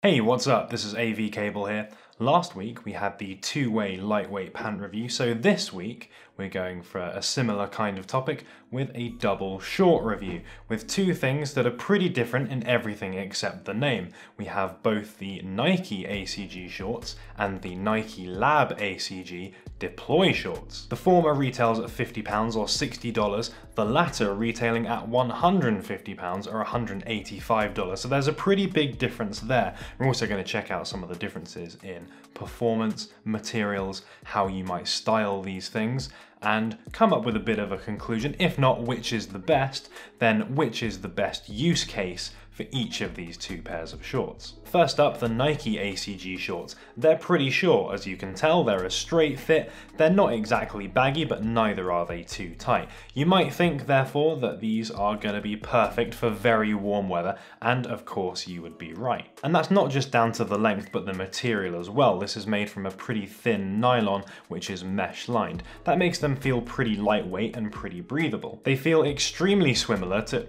Hey, what's up? This is AV Cable here. Last week we had the two-way lightweight pant review, so this week we're going for a similar kind of topic with a double short review, with two things that are pretty different in everything except the name. We have both the Nike ACG shorts and the Nikelab ACG Deploy shorts. The former retails at £50 or $60, the latter retailing at £150 or $185, so there's a pretty big difference there. We're also going to check out some of the differences in performance, materials, how you might style these things, and come up with a bit of a conclusion. If not which is the best, then which is the best use case for each of these two pairs of shorts. First up, the Nike ACG shorts. They're pretty short, as you can tell. They're a straight fit. They're not exactly baggy, but neither are they too tight. You might think, therefore, that these are going to be perfect for very warm weather, and of course you would be right. And that's not just down to the length, but the material as well. This is made from a pretty thin nylon, which is mesh lined. That makes them feel pretty lightweight and pretty breathable. They feel extremely similar to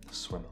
swim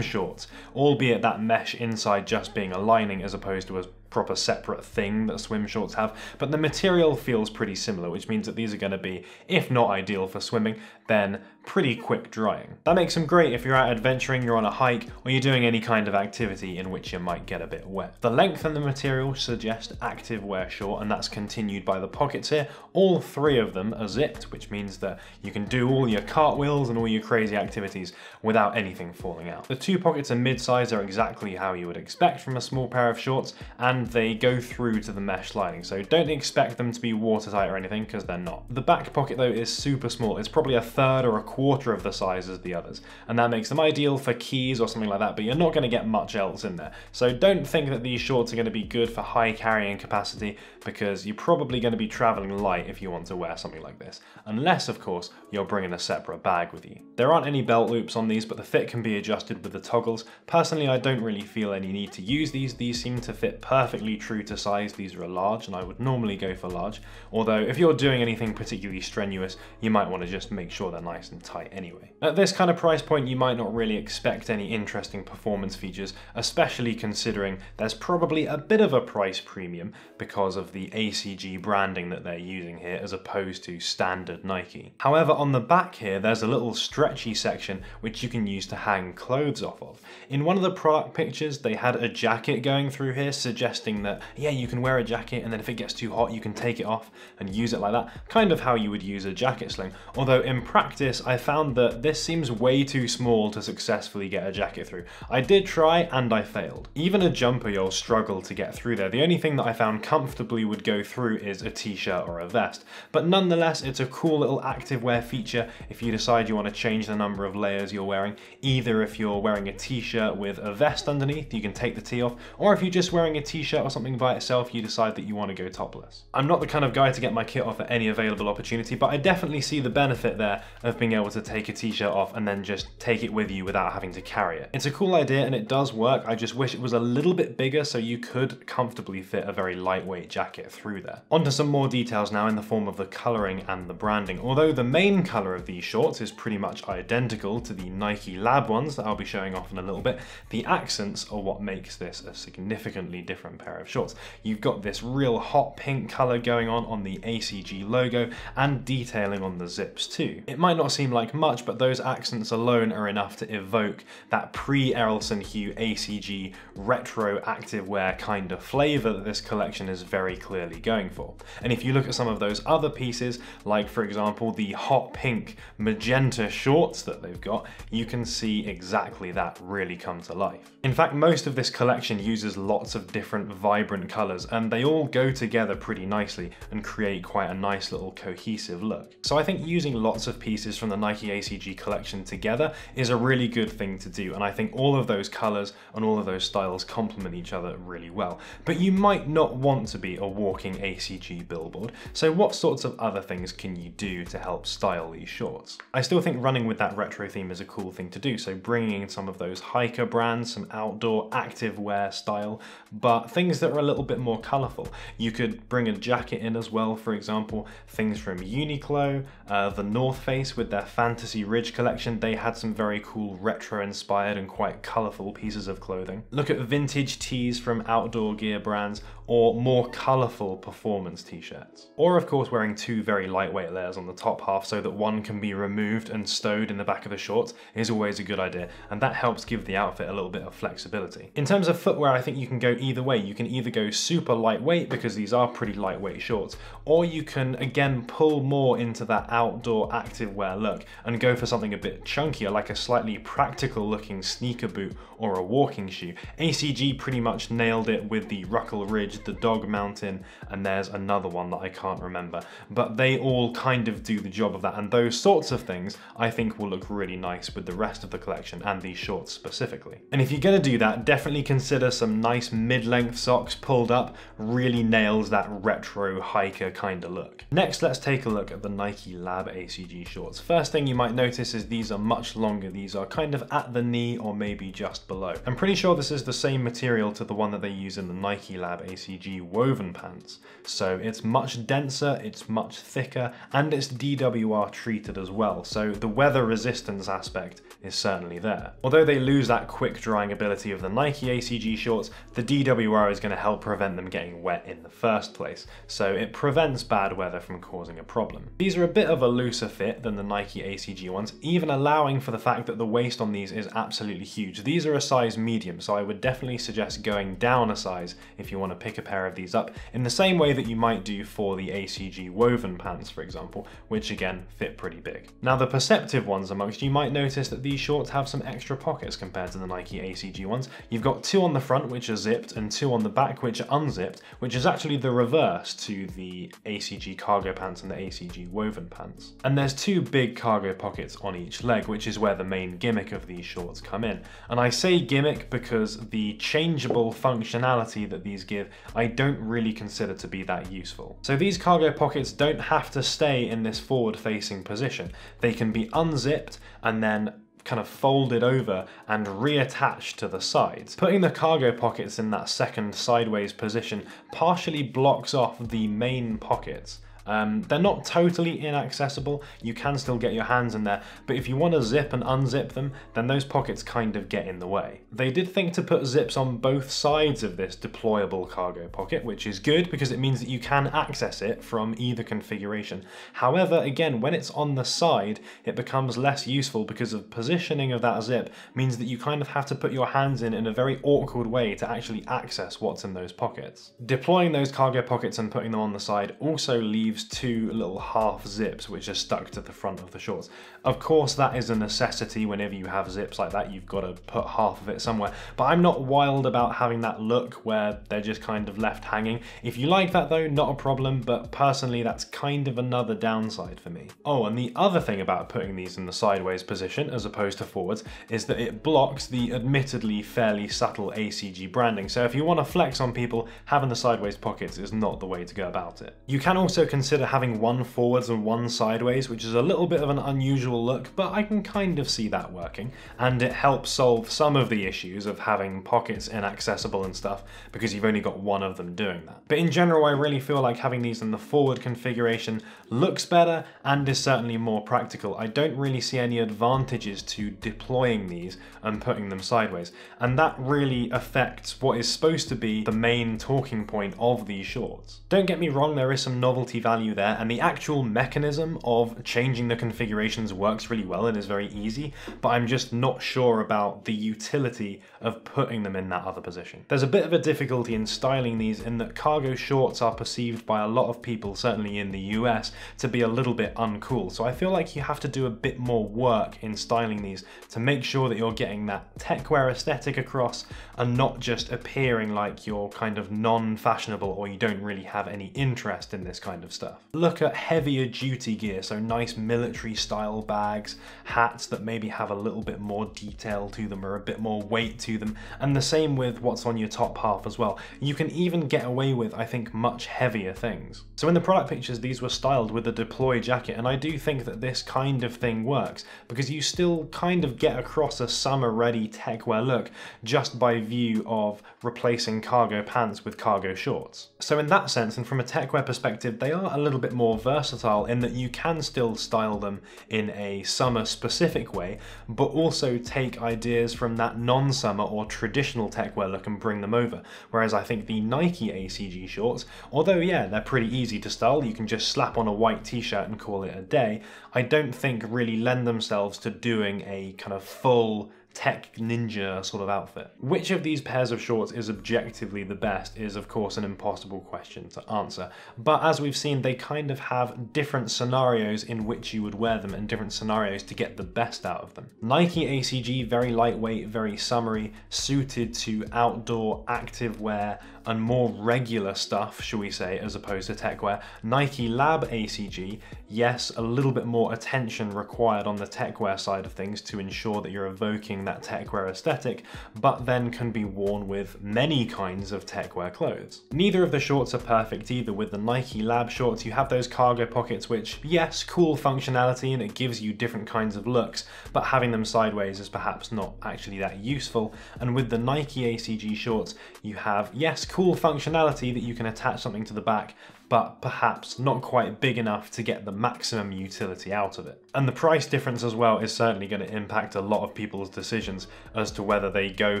shorts, albeit that mesh inside just being a lining as opposed to a proper separate thing that swim shorts have, but the material feels pretty similar, which means that these are going to be, if not ideal for swimming, then pretty quick drying. That makes them great if you're out adventuring, you're on a hike, or you're doing any kind of activity in which you might get a bit wet. The length and the material suggest active wear short, and that's continued by the pockets here. All three of them are zipped, which means that you can do all your cartwheels and all your crazy activities without anything falling out. The two pockets are mid-size, are exactly how you would expect from a small pair of shorts, and they go through to the mesh lining, so don't expect them to be watertight or anything, because they're not. The back pocket though is super small. It's probably a third or a quarter of the size as the others, and that makes them ideal for keys or something like that, but you're not going to get much else in there. So don't think that these shorts are going to be good for high carrying capacity, because you're probably going to be traveling light if you want to wear something like this, unless of course you're bringing a separate bag with you. There aren't any belt loops on these, but the fit can be adjusted with the toggles. Personally, I don't really feel any need to use these. These seem to fit perfectly true to size. These are a large, and I would normally go for large, although if you're doing anything particularly strenuous, you might want to just make sure they're nice and tight anyway. At this kind of price point, you might not really expect any interesting performance features, especially considering there's probably a bit of a price premium because of the ACG branding that they're using here as opposed to standard Nike. However, on the back here, there's a little stretchy section which you can use to hang clothes off of. In one of the product pictures, they had a jacket going through here, suggesting that, yeah, you can wear a jacket and then if it gets too hot, you can take it off and use it like that, kind of how you would use a jacket sling. Although in practice, I found that this seems way too small to successfully get a jacket through. I did try and I failed. Even a jumper you'll struggle to get through there. The only thing that I found comfortably would go through is a t-shirt or a vest. But nonetheless, it's a cool little activewear feature if you decide you want to change the number of layers you're wearing. Either if you're wearing a t-shirt with a vest underneath, you can take the tee off, or if you're just wearing a t-shirt or something by itself, you decide that you want to go topless. I'm not the kind of guy to get my kit off at any available opportunity, but I definitely see the benefit there of being able to take a t-shirt off and then just take it with you without having to carry it. It's a cool idea and it does work. I just wish it was a little bit bigger so you could comfortably fit a very lightweight jacket through there. Onto some more details now in the form of the coloring and the branding. Although the main color of these shorts is pretty much identical to the Nikelab ones that I'll be showing off in a little bit, the accents are what makes this a significantly different pair of shorts. You've got this real hot pink color going on the ACG logo and detailing on the zips too. It might not seem like much, but those accents alone are enough to evoke that pre-Errolson Hugh ACG retro activewear kind of flavor that this collection is very clearly going for. And if you look at some of those other pieces, like for example the hot pink magenta shorts that they've got, you can see exactly that really come to life. In fact, most of this collection uses lots of different vibrant colors, and they all go together pretty nicely and create quite a nice little cohesive look. So I think using lots of pieces from the Nike ACG collection together is a really good thing to do, and I think all of those colors and all of those styles complement each other really well. But you might not want to be a walking ACG billboard, so what sorts of other things can you do to help style these shorts? I still think running with that retro theme is a cool thing to do, so bringing in some of those hiker brands, some outdoor active wear style, but things that are a little bit more colourful. You could bring a jacket in as well, for example, things from Uniqlo, the North Face with their Fantasy Ridge collection. They had some very cool retro-inspired and quite colourful pieces of clothing. Look at vintage tees from outdoor gear brands, or more colourful performance t-shirts. Or of course wearing two very lightweight layers on the top half so that one can be removed and stowed in the back of the shorts is always a good idea, and that helps give the outfit a little bit of flexibility. In terms of footwear, I think you can go either way. You can either go super lightweight, because these are pretty lightweight shorts, or you can again pull more into that outdoor activewear look and go for something a bit chunkier, like a slightly practical looking sneaker boot or a walking shoe. ACG pretty much nailed it with the Ruckle Ridge, the Dog Mountain, and there's another one that I can't remember, but they all kind of do the job of that, and those sorts of things I think will look really nice with the rest of the collection and these shorts specifically. And if you're going to do that, definitely consider some nice mid-length socks pulled up. Really nails that retro hiker kind of look. Next, let's take a look at the Nikelab ACG shorts. First thing you might notice is these are much longer. These are kind of at the knee or maybe just below. I'm pretty sure this is the same material to the one that they use in the Nikelab ACG woven pants. So it's much denser, it's much thicker, and it's DWR treated as well. So the weather resistance aspect is certainly there. Although they lose that quick drying ability of the Nike ACG shorts, the DWR is going to help prevent them getting wet in the first place. So it prevents bad weather from causing a problem. These are a bit of a looser fit than the Nike ACG ones, even allowing for the fact that the waist on these is absolutely huge. These are a size medium, so I would definitely suggest going down a size if you want to pick a pair of these up, in the same way that you might do for the ACG woven pants, for example, which again fit pretty big. Now, the perceptive ones amongst you might notice that these shorts have some extra pockets compared to the Nike ACG ones. You've got two on the front which are zipped and two on the back which are unzipped, which is actually the reverse to the ACG cargo pants and the ACG woven pants. And there's two big cargo pockets on each leg, which is where the main gimmick of these shorts come in. And I say gimmick because the changeable functionality that these give, I don't really consider to be that useful. So these cargo pockets don't have to stay in this forward-facing position. They can be unzipped and then kind of folded over and reattached to the sides. Putting the cargo pockets in that second sideways position partially blocks off the main pockets. They're not totally inaccessible, you can still get your hands in there, but if you want to zip and unzip them, then those pockets kind of get in the way. They did think to put zips on both sides of this deployable cargo pocket, which is good because it means that you can access it from either configuration. However, again, when it's on the side, it becomes less useful because of positioning of that zip means that you kind of have to put your hands in a very awkward way to actually access what's in those pockets. Deploying those cargo pockets and putting them on the side also leaves two little half zips which are stuck to the front of the shorts. Of course, that is a necessity. Whenever you have zips like that, you've got to put half of it somewhere, but I'm not wild about having that look where they're just kind of left hanging. If you like that though, not a problem, but personally that's kind of another downside for me. Oh, and the other thing about putting these in the sideways position as opposed to forwards is that it blocks the admittedly fairly subtle ACG branding. So if you want to flex on people, having the sideways pockets is not the way to go about it. You can also consider having one forwards and one sideways, which is a little bit of an unusual look, but I can kind of see that working, and it helps solve some of the issues of having pockets inaccessible and stuff because you've only got one of them doing that. But in general, I really feel like having these in the forward configuration looks better and is certainly more practical. I don't really see any advantages to deploying these and putting them sideways, and that really affects what is supposed to be the main talking point of these shorts. Don't get me wrong, there is some novelty value there, and the actual mechanism of changing the configurations works really well and is very easy, but I'm just not sure about the utility of putting them in that other position. There's a bit of a difficulty in styling these in that cargo shorts are perceived by a lot of people, certainly in the US, to be a little bit uncool, so I feel like you have to do a bit more work in styling these to make sure that you're getting that techwear aesthetic across and not just appearing like you're kind of non-fashionable or you don't really have any interest in this kind of style. stuff. Look at heavier duty gear, so nice military style bags, hats that maybe have a little bit more detail to them or a bit more weight to them, and the same with what's on your top half as well. You can even get away with, I think, much heavier things. So in the product pictures, these were styled with a Deploy jacket, and I do think that this kind of thing works because you still kind of get across a summer-ready techwear look just by view of replacing cargo pants with cargo shorts. So in that sense, and from a techwear perspective, they are a little bit more versatile in that you can still style them in a summer-specific way, but also take ideas from that non-summer or traditional techwear look and bring them over. Whereas I think the Nike ACG shorts, although yeah, they're pretty easy to style, you can just slap on a white t-shirt and call it a day, I don't think really lend themselves to doing a kind of full tech ninja sort of outfit. Which of these pairs of shorts is objectively the best is of course an impossible question to answer, but as we've seen, they kind of have different scenarios in which you would wear them and different scenarios to get the best out of them. Nike ACG, very lightweight, very summery, suited to outdoor active wear and more regular stuff, shall we say, as opposed to techwear. Nikelab ACG, yes, a little bit more attention required on the techwear side of things to ensure that you're evoking that techwear aesthetic, but then can be worn with many kinds of techwear clothes. Neither of the shorts are perfect either. With the Nikelab shorts, you have those cargo pockets which, yes, cool functionality and it gives you different kinds of looks, but having them sideways is perhaps not actually that useful. And with the Nike ACG shorts, you have, yes, cool functionality that you can attach something to the back, but perhaps not quite big enough to get the maximum utility out of it. And the price difference as well is certainly going to impact a lot of people's decisions as to whether they go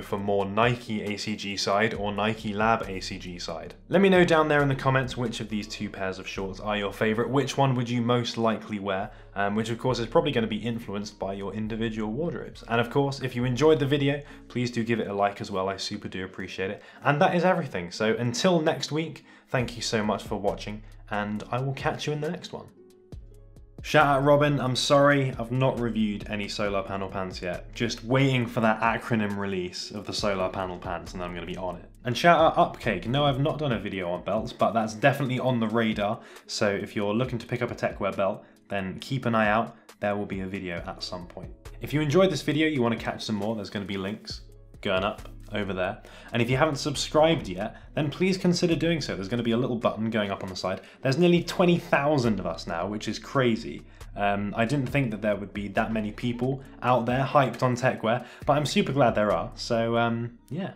for more Nike ACG side or Nikelab ACG side. Let me know down there in the comments which of these two pairs of shorts are your favorite, which one would you most likely wear, which of course is probably going to be influenced by your individual wardrobes. And of course, if you enjoyed the video, please do give it a like as well, I super do appreciate it. And that is everything, so until next week, thank you so much for watching, and I will catch you in the next one. Shout out Robin, I'm sorry I've not reviewed any solar panel pants yet. Just waiting for that acronym release of the solar panel pants and then I'm going to be on it. And shout out Upcake, no, I've not done a video on belts, but that's definitely on the radar. So if you're looking to pick up a techwear belt, then keep an eye out, there will be a video at some point. If you enjoyed this video, you want to catch some more, there's going to be links going up over there. And if you haven't subscribed yet, then please consider doing so. There's going to be a little button going up on the side. There's nearly 20,000 of us now, which is crazy. I didn't think that there would be that many people out there hyped on techwear, but I'm super glad there are. So yeah.